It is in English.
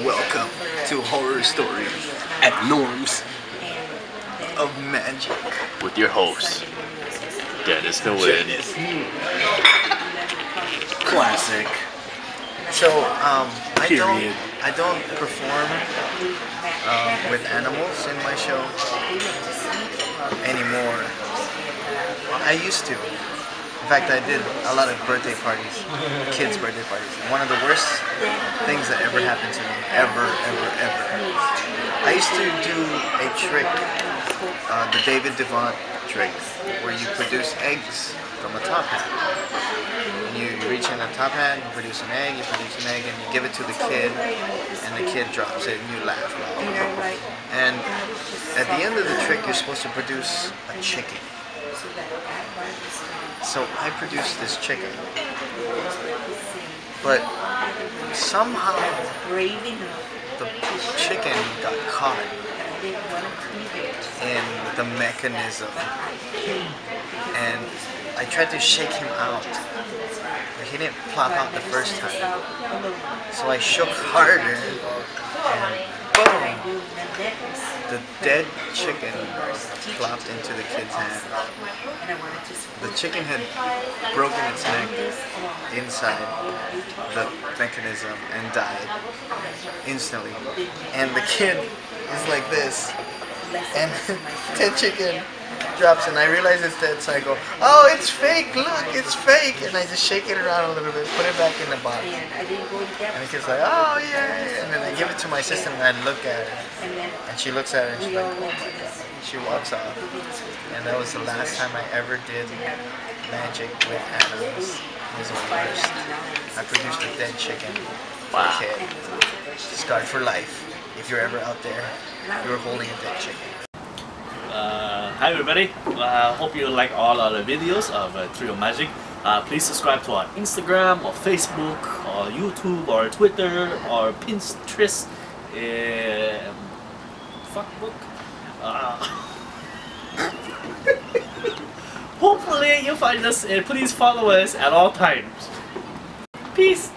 Welcome to Horror Stories at Norms of Magic with your host, Dennis the Wind. Classic. So, I don't perform with animals in my show anymore. I used to. In fact, I did a lot of birthday parties, kids' birthday parties. One of the worst things that ever happened to me, ever. I used to do a trick, the David Devant trick, where you produce eggs from a top hat. And you reach in a top hat, you produce an egg, and you give it to the kid, and the kid drops it, and you laugh. And at the end of the trick, you're supposed to produce a chicken. So I produced this chicken, but somehow the chicken got caught in the mechanism, and I tried to shake him out, but he didn't plop out the first time. So I shook harder, and boom! The dead chicken plopped into the kid's hand. The chicken had broken its neck inside the mechanism and died instantly. And the kid is like this, and dead chicken drops, and I realize it's dead, so I go, "Oh, it's fake! Look, it's fake!" And I just shake it around a little bit, put it back in the box. And the kid's like, "Oh yeah!" And then I give it to my sister, and I look at it, and she looks at it, and she's like, "Oh my god!" She walks off. And that was the last time I ever did magic with animals. It was the worst. I produced a dead chicken for a kid. Scarred for life. If you're ever out there, you're holding a dead chicken. Hi everybody, hope you like all our videos of Triomagic. Please subscribe to our Instagram or Facebook or YouTube or Twitter or Pinterest, fuckbook. Hopefully you find us, and please follow us at all times. Peace!